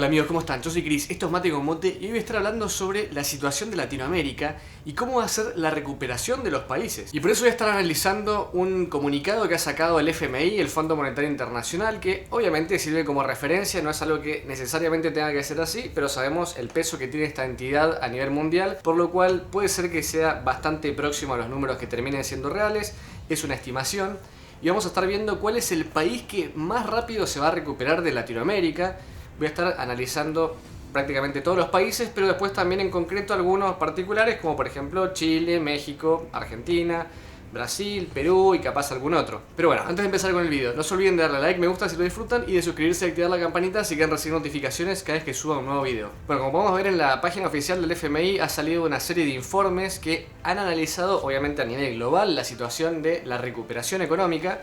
Hola amigos, ¿cómo están? Yo soy Cris, esto es Mate con Mote y hoy voy a estar hablando sobre la situación de Latinoamérica y cómo va a ser la recuperación de los países. Y por eso voy a estar analizando un comunicado que ha sacado el FMI, el Fondo Monetario Internacional, que obviamente sirve como referencia, no es algo que necesariamente tenga que ser así, pero sabemos el peso que tiene esta entidad a nivel mundial, por lo cual puede ser que sea bastante próximo a los números que terminen siendo reales, es una estimación. Y vamos a estar viendo cuál es el país que más rápido se va a recuperar de Latinoamérica. Voy a estar analizando prácticamente todos los países, pero después también en concreto algunos particulares, como por ejemplo Chile, México, Argentina, Brasil, Perú y capaz algún otro. Pero bueno, antes de empezar con el video, no se olviden de darle a like, me gusta si lo disfrutan y de suscribirse y activar la campanita si quieren recibir notificaciones cada vez que suba un nuevo video. Bueno, como podemos ver en la página oficial del FMI ha salido una serie de informes que han analizado, obviamente a nivel global, la situación de la recuperación económica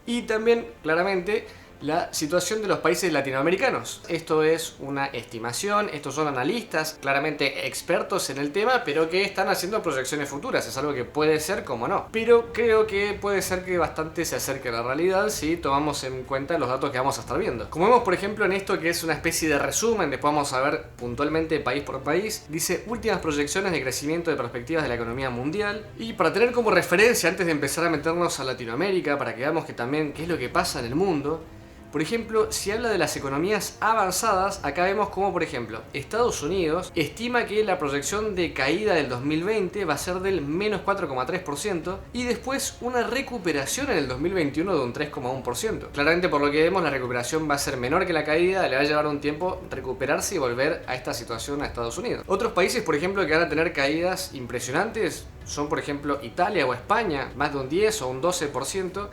y también, claramente, la situación de los países latinoamericanos. Esto es una estimación, estos son analistas, claramente expertos en el tema, pero que están haciendo proyecciones futuras. Es algo que puede ser como no. Pero creo que puede ser que bastante se acerque a la realidad si tomamos en cuenta los datos que vamos a estar viendo. Como vemos, por ejemplo, en esto que es una especie de resumen, después vamos a ver puntualmente país por país, dice últimas proyecciones de crecimiento de perspectivas de la economía mundial. Y para tener como referencia, antes de empezar a meternos a Latinoamérica, para que veamos que también qué es lo que pasa en el mundo. Por ejemplo, si habla de las economías avanzadas, acá vemos como, por ejemplo, Estados Unidos estima que la proyección de caída del 2020 va a ser del menos 4,3% y después una recuperación en el 2021 de un 3,1%. Claramente, por lo que vemos, la recuperación va a ser menor que la caída, le va a llevar un tiempo recuperarse y volver a esta situación a Estados Unidos. Otros países, por ejemplo, que van a tener caídas impresionantes son, por ejemplo, Italia o España, más de un 10 o un 12%.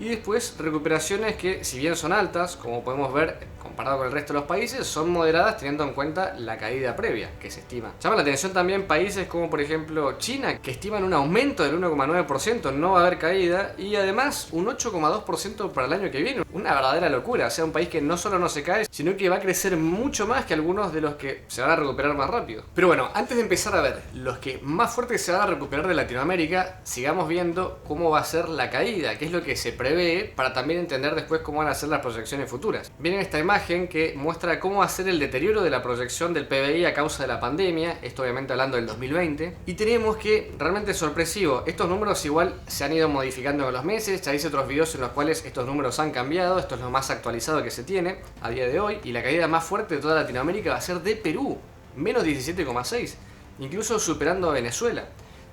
Y después recuperaciones que, si bien son altas, como podemos ver comparado con el resto de los países, son moderadas teniendo en cuenta la caída previa que se estima. Llama la atención también países como por ejemplo China, que estiman un aumento del 1,9%, no va a haber caída, y además un 8,2% para el año que viene. Una verdadera locura, o sea, un país que no solo no se cae, sino que va a crecer mucho más que algunos de los que se van a recuperar más rápido. Pero bueno, antes de empezar a ver los que más fuertes se van a recuperar de Latinoamérica, sigamos viendo cómo va a ser la caída, qué es lo que se prevé, para también entender después cómo van a ser las proyecciones futuras. Viene esta imagen que muestra cómo va a ser el deterioro de la proyección del PBI a causa de la pandemia, esto obviamente hablando del 2020, y tenemos que realmente es sorpresivo, estos números igual se han ido modificando con los meses, ya hice otros videos en los cuales estos números han cambiado, esto es lo más actualizado que se tiene a día de hoy, y la caída más fuerte de toda Latinoamérica va a ser de Perú, menos 17,6, incluso superando a Venezuela.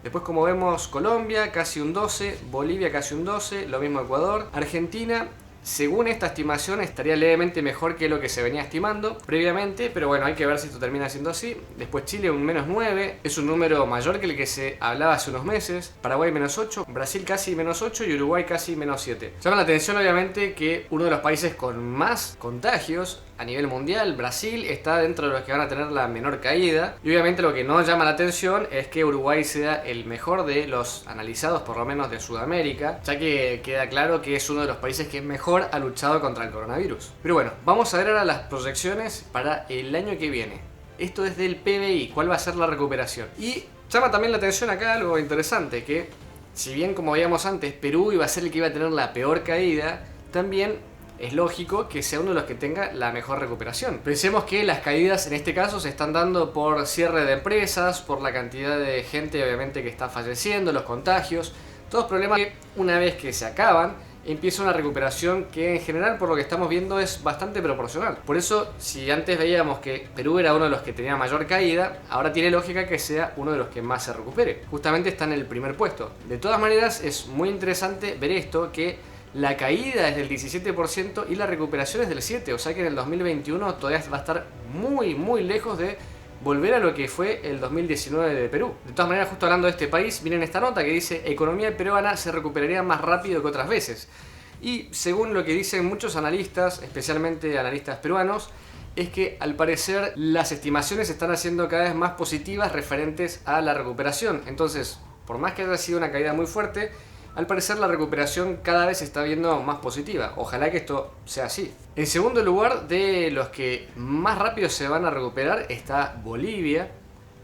Después, como vemos, Colombia casi un 12, Bolivia casi un 12, lo mismo Ecuador, Argentina, según esta estimación estaría levemente mejor que lo que se venía estimando previamente, pero bueno, hay que ver si esto termina siendo así. Después Chile un menos 9, es un número mayor que el que se hablaba hace unos meses. Paraguay menos 8, Brasil casi menos 8 y Uruguay casi menos 7. Llama la atención obviamente que uno de los países con más contagios a nivel mundial, Brasil, está dentro de los que van a tener la menor caída. Y obviamente lo que no llama la atención es que Uruguay sea el mejor de los analizados, por lo menos de Sudamérica, ya que queda claro que es uno de los países que mejor ha luchado contra el coronavirus. Pero bueno, vamos a ver ahora las proyecciones para el año que viene. Esto es del PBI, cuál va a ser la recuperación. Y llama también la atención acá algo interesante, que si bien como veíamos antes, Perú iba a ser el que iba a tener la peor caída, también es lógico que sea uno de los que tenga la mejor recuperación. Pensemos que las caídas en este caso se están dando por cierre de empresas, por la cantidad de gente obviamente que está falleciendo, los contagios, todos problemas que una vez que se acaban, empieza una recuperación que en general por lo que estamos viendo es bastante proporcional. Por eso, si antes veíamos que Perú era uno de los que tenía mayor caída, ahora tiene lógica que sea uno de los que más se recupere. Justamente está en el primer puesto. De todas maneras, es muy interesante ver esto, que la caída es del 17% y la recuperación es del 7%, o sea que en el 2021 todavía va a estar muy lejos de volver a lo que fue el 2019 de Perú. De todas maneras, justo hablando de este país, viene esta nota que dice: economía peruana se recuperaría más rápido que otras veces. Y según lo que dicen muchos analistas, especialmente analistas peruanos, es que al parecer las estimaciones se están haciendo cada vez más positivas referentes a la recuperación. Entonces, por más que haya sido una caída muy fuerte, al parecer la recuperación cada vez se está viendo más positiva. Ojalá que esto sea así. En segundo lugar, de los que más rápido se van a recuperar está Bolivia.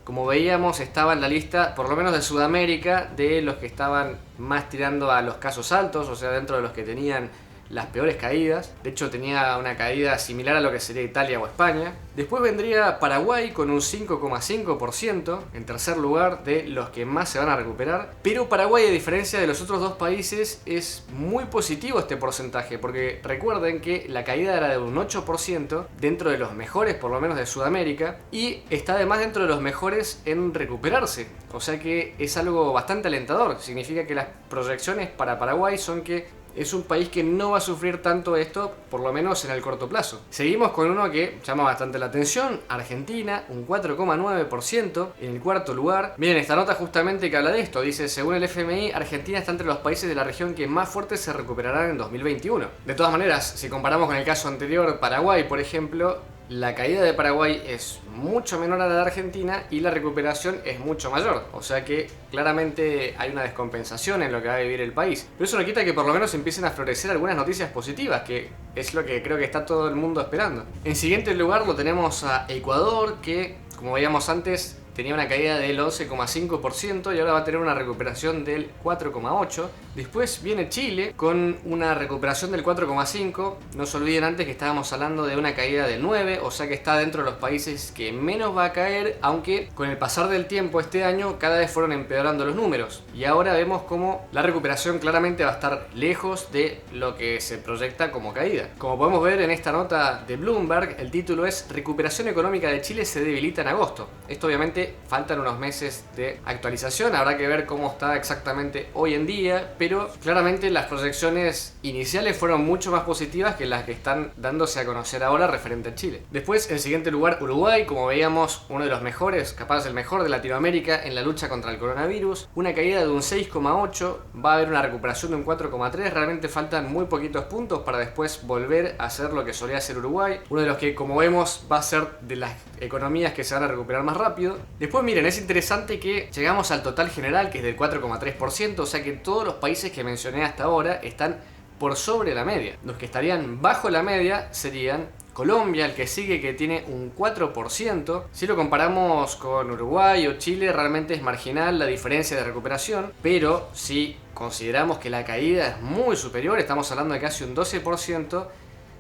Como veíamos, estaba en la lista, por lo menos de Sudamérica, de los que estaban más tirando a los casos altos, o sea, dentro de los que tenían las peores caídas. De hecho tenía una caída similar a lo que sería Italia o España. Después vendría Paraguay con un 5,5%, en tercer lugar de los que más se van a recuperar. Pero Paraguay, a diferencia de los otros dos países, es muy positivo este porcentaje, porque recuerden que la caída era de un 8% dentro de los mejores, por lo menos de Sudamérica, y está además dentro de los mejores en recuperarse. O sea que es algo bastante alentador. Significa que las proyecciones para Paraguay son que es un país que no va a sufrir tanto esto, por lo menos en el corto plazo. Seguimos con uno que llama bastante la atención, Argentina, un 4,9% en el cuarto lugar. Miren, esta nota justamente que habla de esto, dice, según el FMI, Argentina está entre los países de la región que más fuertes se recuperarán en 2021. De todas maneras, si comparamos con el caso anterior, Paraguay, por ejemplo, la caída de Paraguay es mucho menor a la de Argentina y la recuperación es mucho mayor. O sea que claramente hay una descompensación en lo que va a vivir el país. Pero eso no quita que por lo menos empiecen a florecer algunas noticias positivas, que es lo que creo que está todo el mundo esperando. En siguiente lugar lo tenemos a Ecuador, que como veíamos antes tenía una caída del 11,5% y ahora va a tener una recuperación del 4,8%. Después viene Chile con una recuperación del 4,5%. No se olviden antes que estábamos hablando de una caída del 9%, o sea que está dentro de los países que menos va a caer, aunque con el pasar del tiempo este año cada vez fueron empeorando los números. Y ahora vemos cómo la recuperación claramente va a estar lejos de lo que se proyecta como caída. Como podemos ver en esta nota de Bloomberg, el título es "Recuperación económica de Chile se debilita en agosto". Esto obviamente faltan unos meses de actualización, habrá que ver cómo está exactamente hoy en día, pero claramente las proyecciones iniciales fueron mucho más positivas que las que están dándose a conocer ahora referente a Chile. Después, en segundo lugar, Uruguay, como veíamos, uno de los mejores, capaz el mejor de Latinoamérica en la lucha contra el coronavirus, una caída de un 6,8%, va a haber una recuperación de un 4,3%, realmente faltan muy poquitos puntos para después volver a ser lo que solía ser Uruguay, uno de los que, como vemos, va a ser de las economías que se van a recuperar más rápido. Después miren, es interesante que llegamos al total general, que es del 4,3%, o sea que todos los países que mencioné hasta ahora están por sobre la media. Los que estarían bajo la media serían Colombia, el que sigue, que tiene un 4%. Si lo comparamos con Uruguay o Chile, realmente es marginal la diferencia de recuperación, pero si consideramos que la caída es muy superior, estamos hablando de casi un 12%,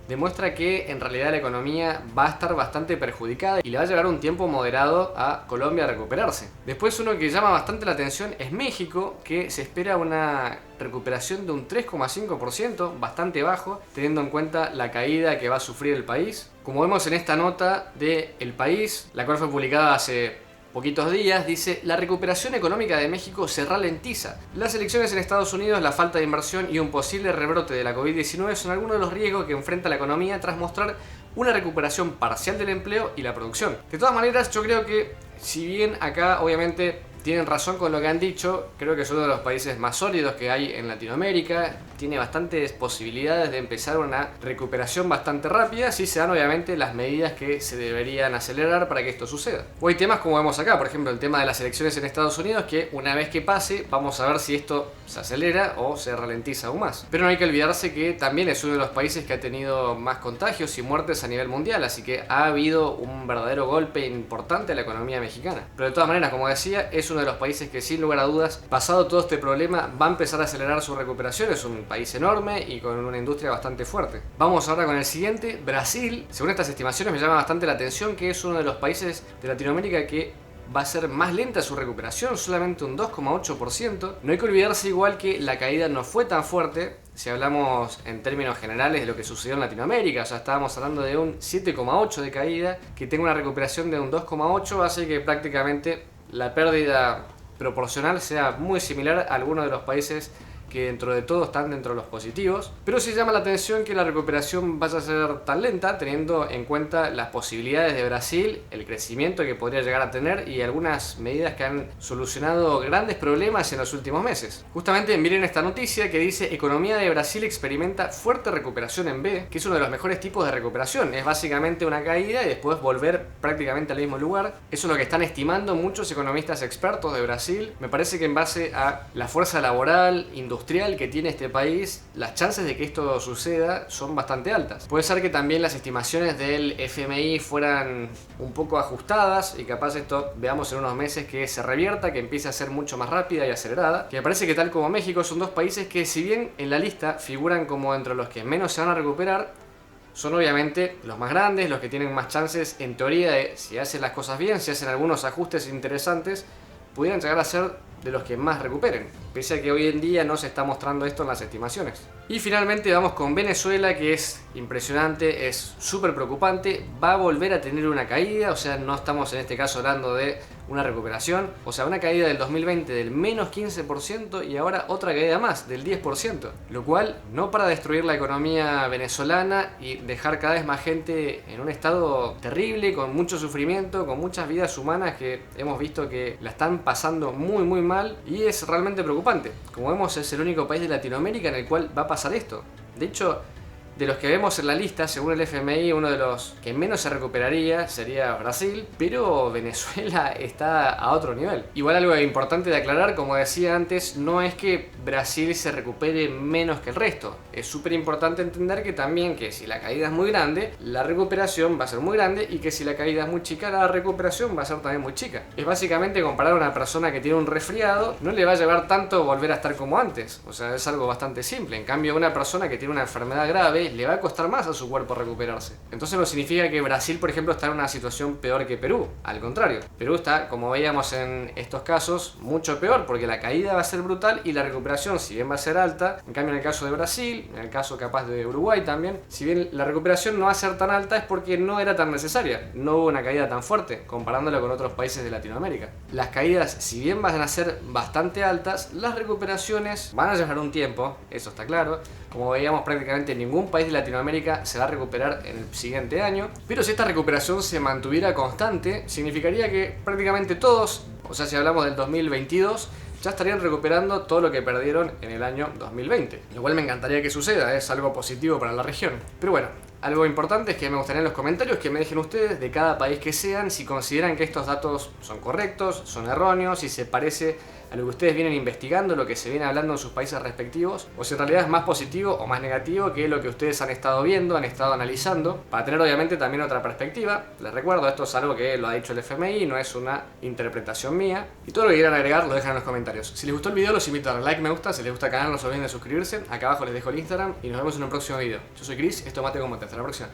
demuestra que en realidad la economía va a estar bastante perjudicada y le va a llevar un tiempo moderado a Colombia a recuperarse. Después, uno que llama bastante la atención es México, que se espera una recuperación de un 3,5%, bastante bajo, teniendo en cuenta la caída que va a sufrir el país. Como vemos en esta nota de El País, la cual fue publicada hace poquitos días, dice: la recuperación económica de México se ralentiza. Las elecciones en Estados Unidos, la falta de inversión y un posible rebrote de la COVID-19 son algunos de los riesgos que enfrenta la economía tras mostrar una recuperación parcial del empleo y la producción. De todas maneras, yo creo que si bien acá obviamente tienen razón con lo que han dicho, creo que es uno de los países más sólidos que hay en Latinoamérica, tiene bastantes posibilidades de empezar una recuperación bastante rápida si se dan obviamente las medidas que se deberían acelerar para que esto suceda. O hay temas como vemos acá, por ejemplo el tema de las elecciones en Estados Unidos, que una vez que pase vamos a ver si esto se acelera o se ralentiza aún más. Pero no hay que olvidarse que también es uno de los países que ha tenido más contagios y muertes a nivel mundial, así que ha habido un verdadero golpe importante a la economía mexicana. Pero de todas maneras, como decía, es uno de los países que sin lugar a dudas, pasado todo este problema, va a empezar a acelerar su recuperación. Es un país enorme y con una industria bastante fuerte. Vamos ahora con el siguiente, Brasil. Según estas estimaciones me llama bastante la atención que es uno de los países de Latinoamérica que va a ser más lenta su recuperación, solamente un 2,8%. No hay que olvidarse igual que la caída no fue tan fuerte si hablamos en términos generales de lo que sucedió en Latinoamérica. O sea, estábamos hablando de un 7,8% de caída, que tenga una recuperación de un 2,8%, hace que prácticamente la pérdida proporcional sea muy similar a algunos de los países que dentro de todo están dentro de los positivos, pero sí llama la atención que la recuperación vaya a ser tan lenta, teniendo en cuenta las posibilidades de Brasil, el crecimiento que podría llegar a tener y algunas medidas que han solucionado grandes problemas en los últimos meses. Justamente miren esta noticia que dice: economía de Brasil experimenta fuerte recuperación en V, que es uno de los mejores tipos de recuperación. Es básicamente una caída y después volver prácticamente al mismo lugar. Eso es lo que están estimando muchos economistas expertos de Brasil. Me parece que en base a la fuerza laboral, industrial industrial que tiene este país, las chances de que esto suceda son bastante altas. Puede ser que también las estimaciones del FMI fueran un poco ajustadas y capaz esto veamos en unos meses que se revierta, que empiece a ser mucho más rápida y acelerada. Que me parece que tal como México son dos países que, si bien en la lista figuran como entre los que menos se van a recuperar, son obviamente los más grandes, los que tienen más chances en teoría de, si hacen las cosas bien, si hacen algunos ajustes interesantes, pudieran llegar a ser de los que más recuperen, pese a que hoy en día no se está mostrando esto en las estimaciones. Y finalmente vamos con Venezuela, que es impresionante, es súper preocupante, va a volver a tener una caída, o sea, no estamos en este caso hablando de una recuperación, o sea, una caída del 2020 del menos 15% y ahora otra caída más, del 10%, lo cual no para destruir la economía venezolana y dejar cada vez más gente en un estado terrible, con mucho sufrimiento, con muchas vidas humanas que hemos visto que la están pasando muy mal y es realmente preocupante. Como vemos, es el único país de Latinoamérica en el cual va a pasar esto. De hecho, de los que vemos en la lista, según el FMI, uno de los que menos se recuperaría sería Brasil, pero Venezuela está a otro nivel. Igual algo importante de aclarar, como decía antes, no es que Brasil se recupere menos que el resto. Es súper importante entender que también que si la caída es muy grande, la recuperación va a ser muy grande y que si la caída es muy chica, la recuperación va a ser también muy chica. Es básicamente comparar a una persona que tiene un resfriado, no le va a llevar tanto volver a estar como antes. O sea, es algo bastante simple. En cambio, a una persona que tiene una enfermedad grave, le va a costar más a su cuerpo recuperarse. Entonces no significa que Brasil, por ejemplo, está en una situación peor que Perú. Al contrario, Perú está, como veíamos en estos casos, mucho peor porque la caída va a ser brutal y la recuperación, si bien va a ser alta, en cambio en el caso de Brasil, en el caso capaz de Uruguay también, si bien la recuperación no va a ser tan alta es porque no era tan necesaria. No hubo una caída tan fuerte comparándola con otros países de Latinoamérica. Las caídas, si bien van a ser bastante altas, las recuperaciones van a llevar un tiempo, eso está claro. Como veíamos, prácticamente ningún país de Latinoamérica se va a recuperar en el siguiente año. Pero si esta recuperación se mantuviera constante, significaría que prácticamente todos, o sea, si hablamos del 2022, ya estarían recuperando todo lo que perdieron en el año 2020. Lo cual me encantaría que suceda, es algo positivo para la región. Pero bueno, algo importante es que me gustaría en los comentarios que me dejen ustedes de cada país que sean si consideran que estos datos son correctos, son erróneos, si se parece a lo que ustedes vienen investigando, lo que se viene hablando en sus países respectivos, o si en realidad es más positivo o más negativo que lo que ustedes han estado viendo, han estado analizando, para tener obviamente también otra perspectiva. Les recuerdo, esto es algo que lo ha dicho el FMI, no es una interpretación mía, y todo lo que quieran agregar lo dejan en los comentarios. Si les gustó el video los invito a darle like, me gusta, si les gusta el canal no se olviden de suscribirse, acá abajo les dejo el Instagram y nos vemos en un próximo video. Yo soy Chris, esto es Mate con Mate, hasta la próxima.